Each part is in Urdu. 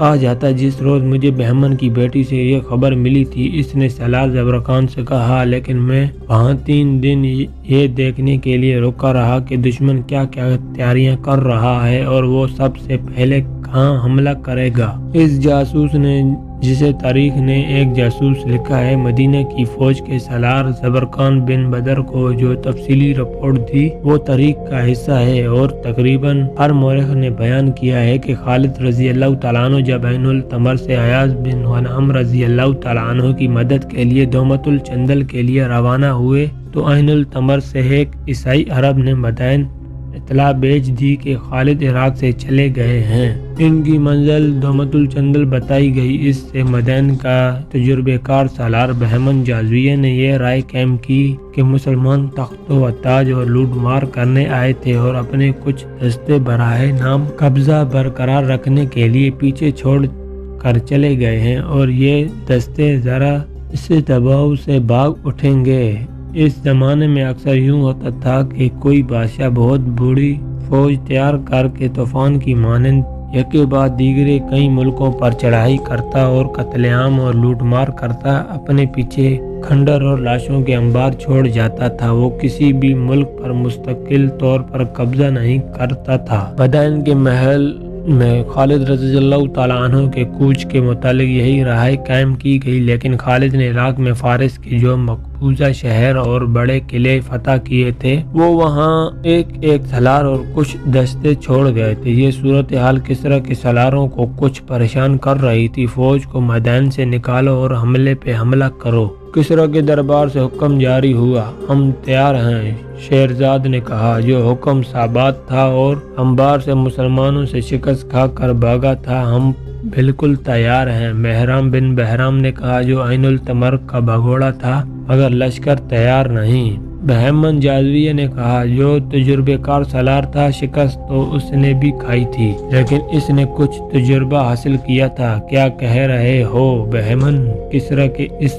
آ جاتا جس روز مجھے بہمن کی بیٹی سے یہ خبر ملی تھی۔ اس نے سالار زبرخان سے کہا، لیکن میں وہاں 3 دن یہ دیکھنے کے لیے رکا رہا کہ دشمن کیا کیا تیاریاں کر رہا ہے اور وہ سب سے پہلے کہاں حملہ کرے گا۔ اس جاسوس نے، جسے تاریخ نے ایک جاسوس لکھا ہے، مدینہ کی فوج کے سالار زبرخان بن بدر کو جو تفصیلی رپورٹ دی وہ تاریخ کا حصہ ہے، اور تقریباً ہر مورخ نے بیان کیا ہے کہ خالد رضی اللہ تعالیٰ عنہ جب عین التمر سے ایاز بن غنم رضی اللہ تعالیٰ عنہ کی مدد کے لیے دومت الجندل کے لیے روانہ ہوئے تو عین التمر سے ایک عیسائی عرب نے مدائن اطلاع بھیج دی کہ خالد عراق سے چلے گئے ہیں۔ ان کی منزل دومت الجندل بتائی گئی۔ اس سے مدائن کا تجربہ کار سالار بہمن جازویہ نے یہ رائے قائم کی کہ مسلمان تخت و تاج اور لوٹ مار کرنے آئے تھے اور اپنے کچھ دستے براہ نام قبضہ برقرار رکھنے کے لیے پیچھے چھوڑ کر چلے گئے ہیں، اور یہ دستے ذرا سے دباؤ سے بھاگ اٹھیں گے۔ اس زمانے میں اکثر یوں ہوتا تھا کہ کوئی بادشاہ بہت بڑی فوج تیار کر کے طوفان کی مانند یکے بعد دیگرے کئی ملکوں پر چڑھائی کرتا اور قتل عام اور لوٹ مار کرتا اپنے پیچھے کھنڈر اور لاشوں کے انبار چھوڑ جاتا تھا۔ وہ کسی بھی ملک پر مستقل طور پر قبضہ نہیں کرتا تھا۔ مدائن کے محل میں خالد رضی اللہ تعالیٰ عنہ کے کوچ کے متعلق یہی رائے قائم کی گئی، لیکن خالد نے عراق میں فارس کے جو مقبوضہ شہر اور بڑے قلعے فتح کیے تھے وہ وہاں ایک سالار اور کچھ دستے چھوڑ گئے تھے۔ یہ صورتحال کسریٰ کے سالاروں کو کچھ پریشان کر رہی تھی۔ فوج کو مدائن سے نکالو اور حملے پہ حملہ کرو۔ کسریٰ کے دربار سے حکم جاری ہوا، ہم تیار ہیں۔ شیرزاد نے کہا، جو حکم ثابت تھا اور انبار سے مسلمانوں سے شکست کھا کر بھاگا تھا، ہم بالکل تیار ہیں۔ مہرام بن بہرام نے کہا، جو عین التمر کا بھگوڑا تھا مگر لشکر تیار نہیں۔ بہمن جازویہ نے کہا، جو تجربہ کار سالار تھا، شکست تو اس نے بھی کھائی تھی لیکن اس نے کچھ تجربہ حاصل کیا تھا۔ کیا کہہ رہے ہو بہمن؟ کسریٰ کے اس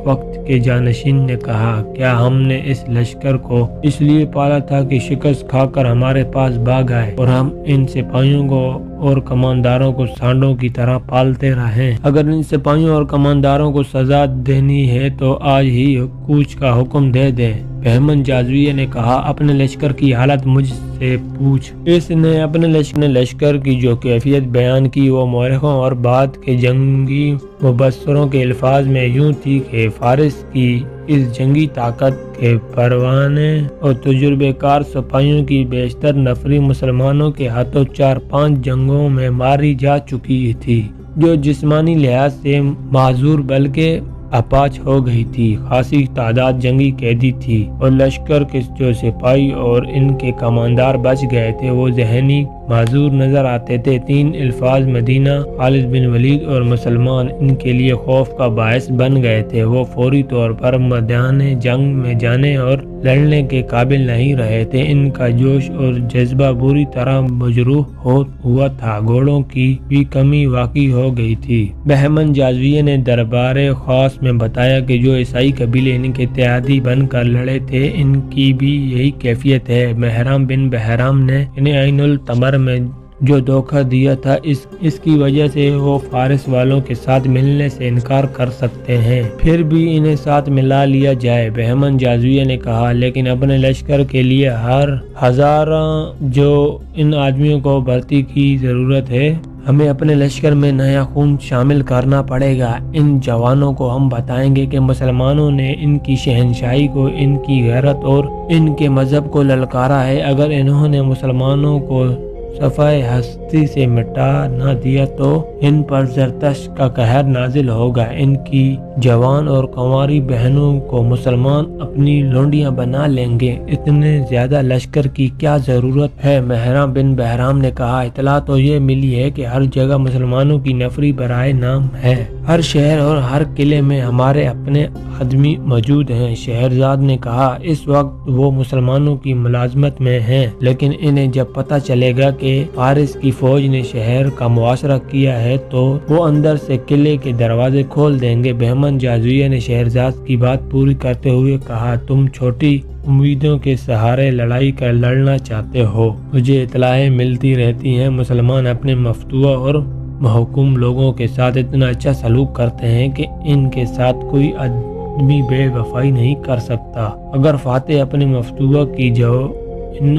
وقت کے جانشین نے کہا، کیا ہم نے اس لشکر کو اس لیے پالا تھا کہ شکست کھا کر ہمارے پاس بھاگ آئے اور ہم ان سپاہیوں کو اور کمانداروں کو سانڈوں کی طرح پالتے رہیں؟ اگر ان سپاہیوں اور کمانداروں کو سزا دینی ہے تو آج ہی کوچ کا حکم دے دیں۔ بہمن جازویہ نے کہا، اپنے لشکر کی حالت مجھ سے پوچھ۔ اس نے اپنے لشکر کی جو کیفیت بیان کی وہ مورخوں اور بعد کے جنگی مبصروں کے الفاظ میں یوں تھی کہ فارس کی اس جنگی طاقت کے پروانے اور تجربہ کار سپاہیوں کی بیشتر نفری مسلمانوں کے ہاتھوں 4-5 جنگوں میں ماری جا چکی تھی، جو جسمانی لحاظ سے معذور بلکہ اپاچ ہو گئی تھی۔ خاصی تعداد جنگی قیدی تھی اور لشکر کے جو سپاہی اور ان کے کماندار بچ گئے تھے وہ ذہنی معذور نظر آتے تھے۔ 3 الفاظ مدینہ، خالد بن ولید اور مسلمان ان کے لیے خوف کا باعث بن گئے تھے۔ وہ فوری طور پر میدان جنگ میں جانے اور لڑنے کے قابل نہیں رہے تھے۔ ان کا جوش اور جذبہ بری طرح مجروح ہوا تھا۔ گھوڑوں کی بھی کمی واقع ہو گئی تھی۔ بہمن جازویہ نے دربار خاص میں بتایا کہ جو عیسائی قبیلے ان کے اتحادی بن کر لڑے تھے ان کی بھی یہی کیفیت ہے۔ مہرام بن بہرام نے انہیں عین التمر میں جو دھوکہ دیا تھا اس کی وجہ سے وہ فارس والوں کے ساتھ ملنے سے انکار کر سکتے ہیں، پھر بھی انہیں ساتھ ملا لیا جائے۔ بہمن جازویہ نے کہا، لیکن اپنے لشکر کے لیے ہر ہزارہ جو ان آدمیوں کو بھرتی کی ضرورت ہے، ہمیں اپنے لشکر میں نیا خون شامل کرنا پڑے گا۔ ان جوانوں کو ہم بتائیں گے کہ مسلمانوں نے ان کی شہنشاہی کو، ان کی غیرت اور ان کے مذہب کو للکارا ہے۔ اگر انہوں نے مسلمانوں کو صفحہ ہستی سے مٹا نہ دیا تو ان پر زرتشت کا قہر نازل ہوگا۔ ان کی جوان اور کنواری بہنوں کو مسلمان اپنی لونڈیاں بنا لیں گے۔ اتنے زیادہ لشکر کی کیا ضرورت ہے؟ مہرام بن بہرام نے کہا، اطلاع تو یہ ملی ہے کہ ہر جگہ مسلمانوں کی نفری برائے نام ہے۔ ہر شہر اور ہر قلعے میں ہمارے اپنے آدمی موجود ہیں۔ شہرزاد نے کہا، اس وقت وہ مسلمانوں کی ملازمت میں ہیں، لیکن انہیں جب پتہ چلے گا کہ فارس کی فوج نے شہر کا محاصرہ کیا ہے تو وہ اندر سے قلعے کے دروازے کھول دیں گے۔ بہمن جازویہ نے شہرزاد کی بات پوری کرتے ہوئے کہا، تم چھوٹی امیدوں کے سہارے لڑائی کر لڑنا چاہتے ہو۔ مجھے اطلاعیں ملتی رہتی ہیں مسلمان اپنے مفتوح اور محکوم لوگوں کے ساتھ اتنا اچھا سلوک کرتے ہیں کہ ان کے ساتھ کوئی آدمی بے وفائی نہیں کر سکتا۔ اگر فاتح اپنی مفتوحہ کی جوان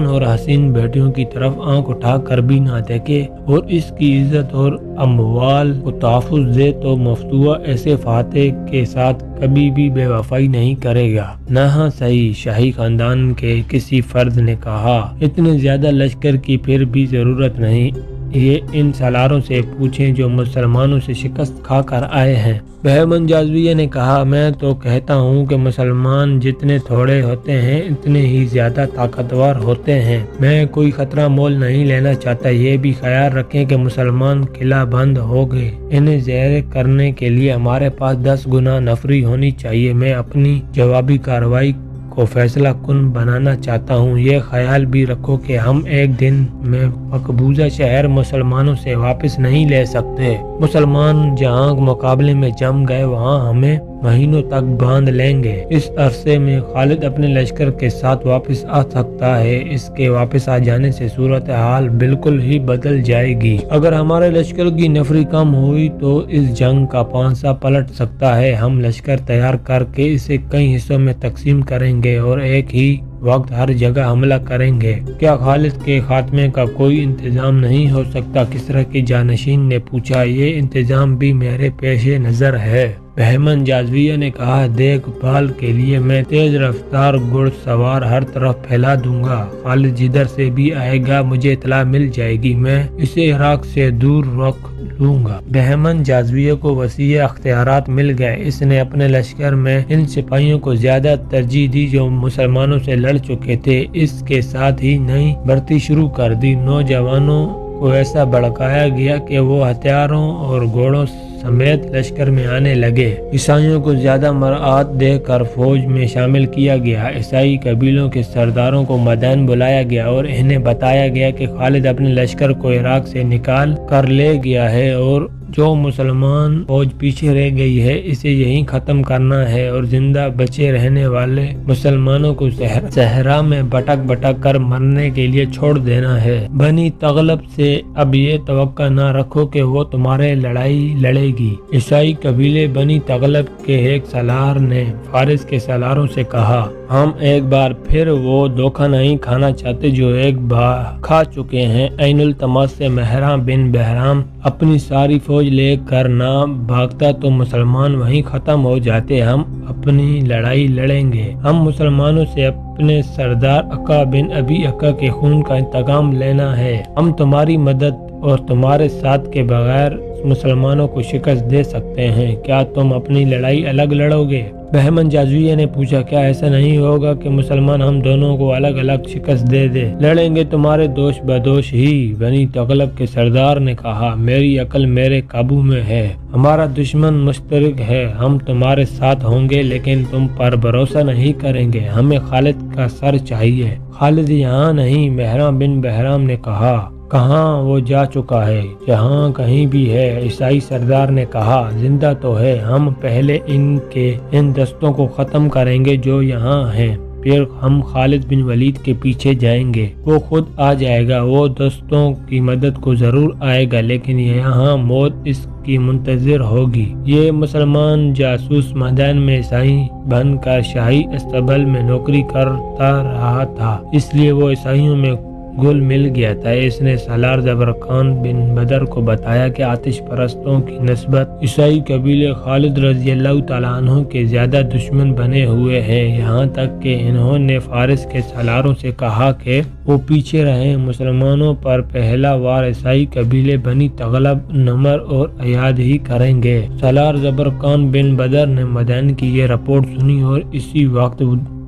اور حسین بیٹیوں کی طرف آنکھ اٹھا کر بھی نہ دیکھے اور اس کی عزت اور اموال کو تحفظ دے تو مفتوحہ ایسے فاتح کے ساتھ کبھی بھی بے وفائی نہیں کرے گا۔ نہ صحیح، شاہی خاندان کے کسی فرد نے کہا، اتنے زیادہ لشکر کی پھر بھی ضرورت نہیں، یہ ان سالاروں سے پوچھیں جو مسلمانوں سے شکست کھا کر آئے ہیں۔ بہمن جازویہ نے کہا، میں تو کہتا ہوں کہ مسلمان جتنے تھوڑے ہوتے ہیں اتنے ہی زیادہ طاقتور ہوتے ہیں۔ میں کوئی خطرہ مول نہیں لینا چاہتا۔ یہ بھی خیال رکھیں کہ مسلمان قلعہ بند ہو گئے، انہیں زیر کرنے کے لیے ہمارے پاس 10 گنا نفری ہونی چاہیے۔ میں اپنی جوابی کارروائی کو فیصلہ کن بنانا چاہتا ہوں۔ یہ خیال بھی رکھو کہ ہم ایک دن میں مقبوضہ شہر مسلمانوں سے واپس نہیں لے سکتے۔ مسلمان جہاں مقابلے میں جم گئے وہاں ہمیں مہینوں تک باندھ لیں گے۔ اس عرصے میں خالد اپنے لشکر کے ساتھ واپس آ سکتا ہے۔ اس کے واپس آ جانے سے صورتحال بالکل ہی بدل جائے گی۔ اگر ہمارے لشکر کی نفری کم ہوئی تو اس جنگ کا پانسا پلٹ سکتا ہے۔ ہم لشکر تیار کر کے اسے کئی حصوں میں تقسیم کریں گے اور ایک ہی وقت ہر جگہ حملہ کریں گے۔ کیا خالد کے خاتمے کا کوئی انتظام نہیں ہو سکتا؟ کسریٰ کے جانشین نے پوچھا۔ یہ انتظام بھی میرے پیش نظر ہے۔ بہمن جازویہ نے کہا، دیکھ بھال کے لیے میں تیز رفتار گھڑ سوار ہر طرف پھیلا دوں گا۔ خالد جدھر سے بھی آئے گا مجھے اطلاع مل جائے گی، میں اسے عراق سے دور رکھ لوں گا۔ بہمن جازویہ کو وسیع اختیارات مل گئے۔ اس نے اپنے لشکر میں ان سپاہیوں کو زیادہ ترجیح دی جو مسلمانوں سے لڑ چکے تھے۔ اس کے ساتھ ہی نئی بھرتی شروع کر دی۔ نوجوانوں کو ایسا بھڑکایا گیا کہ وہ ہتھیاروں اور گھوڑوں سمیت لشکر میں آنے لگے۔ عیسائیوں کو زیادہ مراعات دے کر فوج میں شامل کیا گیا۔ عیسائی قبیلوں کے سرداروں کو میدان بلایا گیا اور انہیں بتایا گیا کہ خالد اپنے لشکر کو عراق سے نکال کر لے گیا ہے اور جو مسلمان فوج پیچھے رہ گئی ہے اسے یہیں ختم کرنا ہے اور زندہ بچے رہنے والے مسلمانوں کو صحرا میں بھٹک کر مرنے کے لیے چھوڑ دینا ہے۔ بنی تغلب سے اب یہ توقع نہ رکھو کہ وہ تمہارے لڑائی لڑے گی۔ عیسائی قبیلے بنی تغلب کے ایک سالار نے فارس کے سالاروں سے کہا، ہم ایک بار پھر وہ دھوکہ نہیں کھانا چاہتے جو ایک بار کھا چکے ہیں۔ عین التماس سے مہران بن بہرام اپنی ساری فوج لے کر نہ بھاگتا تو مسلمان وہیں ختم ہو جاتے۔ ہم اپنی لڑائی لڑیں گے۔ ہم مسلمانوں سے اپنے سردار عقا بن ابی عقا کے خون کا انتقام لینا ہے۔ ہم تمہاری مدد اور تمہارے ساتھ کے بغیر مسلمانوں کو شکست دے سکتے ہیں۔ کیا تم اپنی لڑائی الگ لڑو گے؟ بہمن جازویہ نے پوچھا، کیا ایسا نہیں ہوگا کہ مسلمان ہم دونوں کو الگ الگ شکست دے دے؟ لڑیں گے تمہارے دوش بدوش ہی، بنی تغلب کے سردار نے کہا۔ میری عقل میرے قابو میں ہے، ہمارا دشمن مشترک ہے، ہم تمہارے ساتھ ہوں گے لیکن تم پر بھروسہ نہیں کریں گے۔ ہمیں خالد کا سر چاہیے۔ خالد یہاں نہیں، مہران بن بہرام نے کہا۔ کہاں؟ وہ جا چکا ہے، جہاں کہیں بھی ہے۔ عیسائی سردار نے کہا، زندہ تو ہے، ہم پہلے ان دستوں کو ختم کریں گے جو یہاں ہیں، پھر ہم خالد بن ولید کے پیچھے جائیں گے۔ وہ خود آ جائے گا، وہ دستوں کی مدد کو ضرور آئے گا لیکن یہاں موت اس کی منتظر ہوگی۔ یہ مسلمان جاسوس میدان میں عیسائی بن کر شاہی استبل میں نوکری کرتا رہا تھا، اس لیے وہ عیسائیوں میں گل مل گیا تھا۔ اس نے سالار زبرقان بن بدر کو بتایا کہ آتش پرستوں کی نسبت عیسائی قبیلے خالد رضی اللہ تعالیٰ عنہ کے زیادہ دشمن بنے ہوئے ہیں، یہاں تک کہ انہوں نے فارس کے سالاروں سے کہا کہ وہ پیچھے رہیں۔ مسلمانوں پر پہلا وار عیسائی قبیلے بنی تغلب، نمر اور ایاد ہی کریں گے۔ سالار زبرقان بن بدر نے میدان کی یہ رپورٹ سنی اور اسی وقت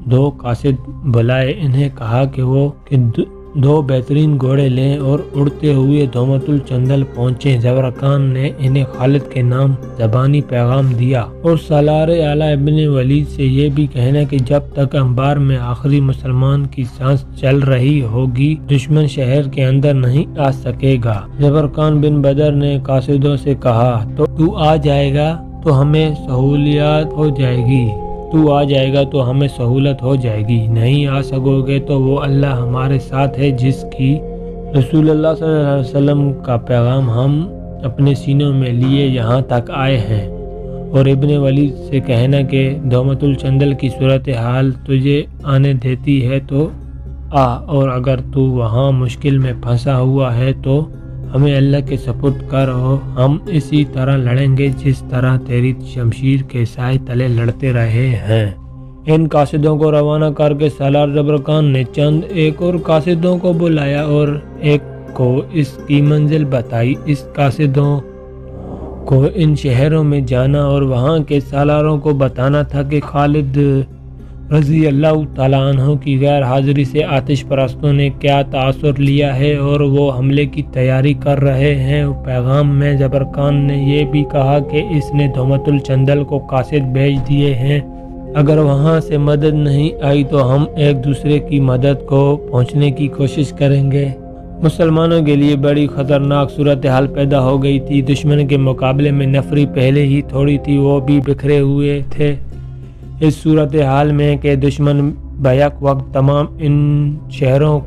2 قاصد بلائے۔ انہیں کہا کہ وہ 2 بہترین گھوڑے لیں اور اڑتے ہوئے دومت الجندل پہنچیں۔ زبرقان نے انہیں خالد کے نام زبانی پیغام دیا اور سالار اعلیٰ ابن ولید سے یہ بھی کہنا کہ جب تک انبار میں آخری مسلمان کی سانس چل رہی ہوگی دشمن شہر کے اندر نہیں آ سکے گا۔ زبرقان بن بدر نے قاصدوں سے کہا، تو آ جائے گا تو ہمیں سہولیات ہو جائے گی، تو آ جائے گا تو ہمیں سہولت ہو جائے گی، نہیں آ سکو گے تو وہ اللہ ہمارے ساتھ ہے جس کی رسول اللہ صلی اللہ علیہ وسلم کا پیغام ہم اپنے سینوں میں لیے یہاں تک آئے ہیں، اور ابن ولید سے کہنا کہ دومت الجندل کی صورتحال تجھے آنے دیتی ہے تو آ، اور اگر تو وہاں مشکل میں پھنسا ہوا ہے تو ہمیں اللہ کے سپرد کر، اور ہم اسی طرح لڑیں گے جس طرح تیری شمشیر کے سائے تلے لڑتے رہے ہیں۔ ان قاصدوں کو روانہ کر کے سالار زبرقان نے چند ایک اور قاصدوں کو بلایا اور ایک کو اس کی منزل بتائی۔ اس قاصدوں کو ان شہروں میں جانا اور وہاں کے سالاروں کو بتانا تھا کہ خالد رضی اللہ تعالیٰ عنہ کی غیر حاضری سے آتش پرستوں نے کیا تاثر لیا ہے اور وہ حملے کی تیاری کر رہے ہیں۔ پیغام میں زبرقان نے یہ بھی کہا کہ اس نے دومت الجندل کو قاصد بھیج دیے ہیں، اگر وہاں سے مدد نہیں آئی تو ہم ایک دوسرے کی مدد کو پہنچنے کی کوشش کریں گے۔ مسلمانوں کے لیے بڑی خطرناک صورتحال پیدا ہو گئی تھی۔ دشمن کے مقابلے میں نفری پہلے ہی تھوڑی تھی، وہ بھی بکھرے ہوئے تھے۔ اس صورتحال میں کہ دشمن بیک وقت تمام ان شہروں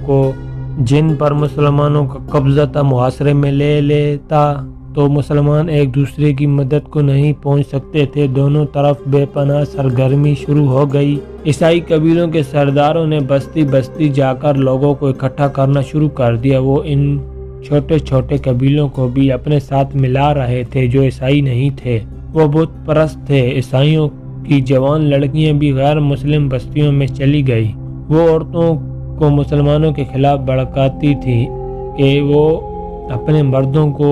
کو جن پر مسلمانوں کا قبضہ تھا محاصرے میں لے لیتا تو مسلمان ایک دوسرے کی مدد کو نہیں پہنچ سکتے تھے۔ دونوں طرف بے پناہ سرگرمی شروع ہو گئی۔ عیسائی قبیلوں کے سرداروں نے بستی بستی جا کر لوگوں کو اکٹھا کرنا شروع کر دیا۔ وہ ان چھوٹے چھوٹے قبیلوں کو بھی اپنے ساتھ ملا رہے تھے جو عیسائی نہیں تھے، وہ بت پرست تھے۔ عیسائیوں کی جوان لڑکیاں بھی غیر مسلم بستیوں میں چلی گئی۔ وہ عورتوں کو مسلمانوں کے خلاف بھڑکاتی تھی کہ وہ اپنے مردوں کو،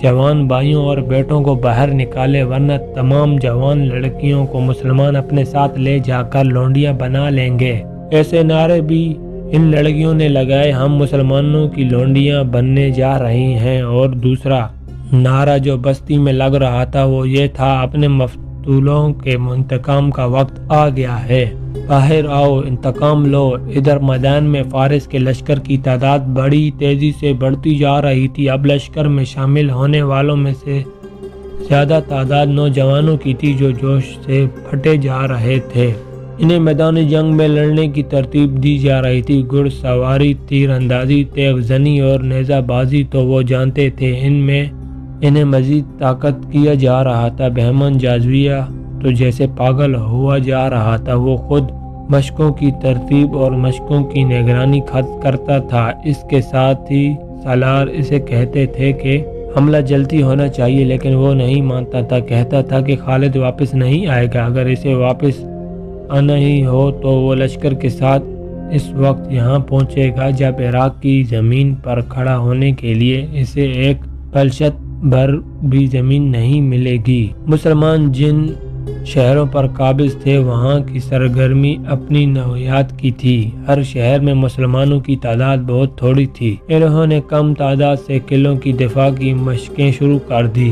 جوان بھائیوں اور بیٹوں کو باہر نکالے، ورنہ تمام جوان لڑکیوں کو مسلمان اپنے ساتھ لے جا کر لونڈیاں بنا لیں گے۔ ایسے نعرے بھی ان لڑکیوں نے لگائے، ہم مسلمانوں کی لونڈیاں بننے جا رہی ہیں۔ اور دوسرا نعرہ جو بستی میں لگ رہا تھا وہ یہ تھا، اپنے مفتولوں کے انتقام کا وقت آ گیا ہے، باہر آؤ، انتقام لو۔ ادھر میدان میں فارس کے لشکر کی تعداد بڑی تیزی سے بڑھتی جا رہی تھی۔ اب لشکر میں شامل ہونے والوں میں سے زیادہ تعداد نوجوانوں کی تھی جو جوش سے پھٹے جا رہے تھے۔ انہیں میدان جنگ میں لڑنے کی ترتیب دی جا رہی تھی، گھڑ سواری، تیر اندازی، تیغ زنی اور نیزہ بازی تو وہ جانتے تھے، ان میں انہیں مزید طاقت کیا جا رہا تھا۔ بہمن جازویہ تو جیسے پاگل ہوا جا رہا تھا، وہ خود مشقوں کی ترتیب اور مشقوں کی نگرانی کرتا تھا۔ اس کے ساتھ ہی سالار اسے کہتے تھے کہ حملہ جلدی ہونا چاہیے، لیکن وہ نہیں مانتا تھا، کہتا تھا کہ خالد واپس نہیں آئے گا، اگر اسے واپس آنا ہی ہو تو وہ لشکر کے ساتھ اس وقت یہاں پہنچے گا جب عراق کی زمین پر کھڑا ہونے کے لیے اسے ایک فلسط بھر بھی زمین نہیں ملے گی۔ مسلمان جن شہروں پر قابض تھے وہاں کی سرگرمی اپنی نوعیت کی تھی۔ ہر شہر میں مسلمانوں کی تعداد بہت تھوڑی تھی۔ انہوں نے کم تعداد سے قلعوں کی دفاع کی مشقیں شروع کر دی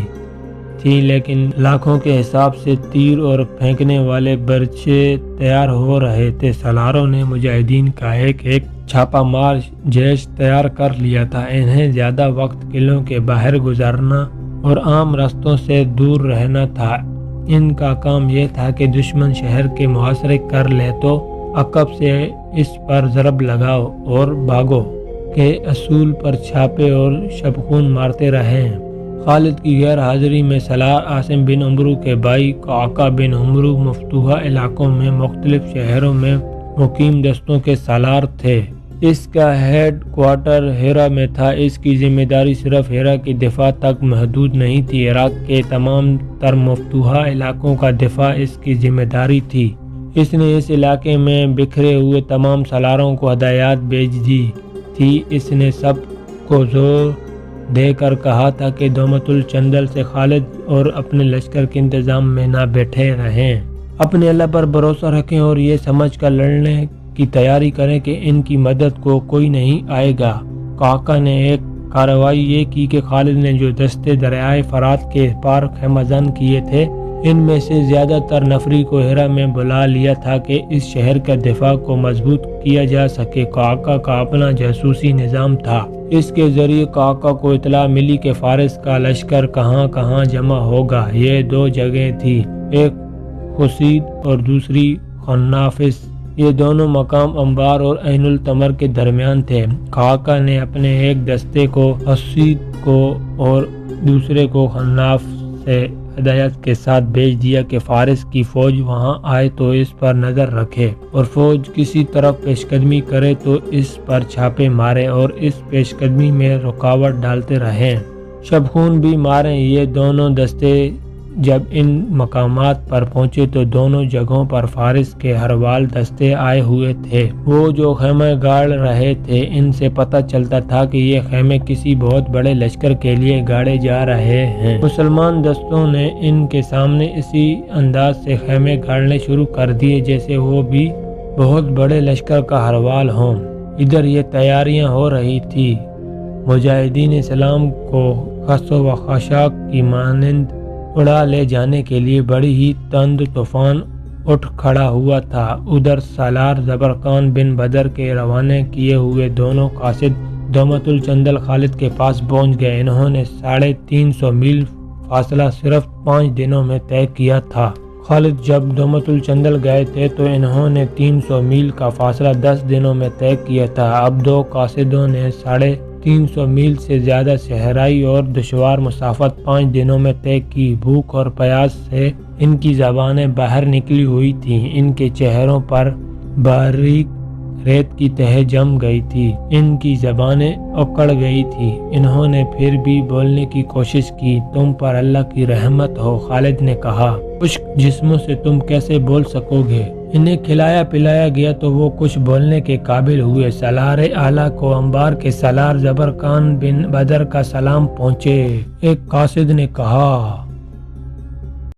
تھی، لیکن لاکھوں کے حساب سے تیر اور پھینکنے والے برچے تیار ہو رہے تھے۔ سالاروں نے مجاہدین کا ایک چھاپا مار جیش تیار کر لیا تھا۔ انہیں زیادہ وقت قلعوں کے باہر گزارنا اور عام رستوں سے دور رہنا تھا۔ ان کا کام یہ تھا کہ دشمن شہر کے محاصرے کر لے تو عقب سے اس پر ضرب لگاؤ اور بھاگو کے اصول پر چھاپے اور شبخون مارتے رہیں۔ خالد کی غیر حاضری میں سالار عاصم بن عمرو کے بھائی قعقاع بن عمرو مفتوحہ علاقوں میں مختلف شہروں میں مقیم دستوں کے سالار تھے۔ اس کا ہیڈ کوارٹر ہیرا میں تھا۔ اس کی ذمہ داری صرف ہیرا کی دفاع تک محدود نہیں تھی، عراق کے تمام تر مفتوحہ علاقوں کا دفاع اس کی ذمہ داری تھی۔ اس نے اس علاقے میں بکھرے ہوئے تمام سالاروں کو ہدایات بھیج دی تھی۔ اس نے سب کو زور دے کر کہا تھا کہ دومت الجندل سے خالد اور اپنے لشکر کے انتظام میں نہ بیٹھے رہیں، اپنے اللہ پر بھروسہ رکھیں اور یہ سمجھ کر لڑنے کی تیاری کریں کہ ان کی مدد کو کوئی نہیں آئے گا۔ قعقاع نے ایک کارروائی یہ کی کہ خالد نے جو دستے دریائے فرات کے پار خیمہ زن کیے تھے، ان میں سے زیادہ تر نفری کو ہیرا میں بلا لیا تھا کہ اس شہر کا دفاع کو مضبوط کیا جا سکے۔ قعقاع کا اپنا جاسوسی نظام تھا، اس کے ذریعے قعقاع کو اطلاع ملی کہ فارس کا لشکر کہاں کہاں جمع ہوگا۔ یہ دو جگہیں تھیں، ایک خسید اور دوسری خنافس۔ یہ دونوں مقام انبار اور عین التمر کے درمیان تھے۔ خاقہ نے اپنے ایک دستے کو حسید کو اور دوسرے کو خناف سے ہدایت کے ساتھ بھیج دیا کہ فارس کی فوج وہاں آئے تو اس پر نظر رکھے اور فوج کسی طرف پیش قدمی کرے تو اس پر چھاپے مارے اور اس پیش قدمی میں رکاوٹ ڈالتے رہیں، شبخون بھی ماریں۔ یہ دونوں دستے جب ان مقامات پر پہنچے تو دونوں جگہوں پر فارس کے ہروال دستے آئے ہوئے تھے۔ وہ جو خیمے گاڑ رہے تھے ان سے پتہ چلتا تھا کہ یہ خیمے کسی بہت بڑے لشکر کے لیے گاڑے جا رہے ہیں۔ مسلمان دستوں نے ان کے سامنے اسی انداز سے خیمے گاڑنے شروع کر دیے جیسے وہ بھی بہت بڑے لشکر کا ہروال ہوں۔ ادھر یہ تیاریاں ہو رہی تھی، مجاہدین اسلام کو خس و خاشاک کی مانند اڑا لے جانے کے لیے بڑی ہی تند طوفان اٹھ کھڑا ہوا تھا۔ ادھر سالار زبرقان بن بدر کے روانہ کیے ہوئے دونوں قاصد دومت الجندل خالد کے پاس پہنچ گئے۔ انہوں نے 350 میل فاصلہ صرف 5 دنوں میں طے کیا تھا۔ خالد جب دومت الجندل گئے تھے تو انہوں نے 300 میل کا فاصلہ 10 دنوں میں طے کیا تھا۔ اب دو قاصدوں نے 350 میل سے زیادہ صحرائی اور دشوار مسافت 5 دنوں میں طے کی۔ بھوک اور پیاس سے ان کی زبانیں باہر نکلی ہوئی تھیں، ان کے چہروں پر باریک ریت کی تہ جم گئی تھی، ان کی زبانیں اکڑ گئی تھی۔ انہوں نے پھر بھی بولنے کی کوشش کی۔ تم پر اللہ کی رحمت ہو، خالد نے کہا، خشک جسموں سے تم کیسے بول سکو گے؟ انہیں کھلایا پلایا گیا تو وہ کچھ بولنے کے قابل ہوئے۔ سالار اعلیٰ کو انبار کے سالار زبرقان بن بدر کا سلام پہنچے۔ ایک قاصد نے کہا،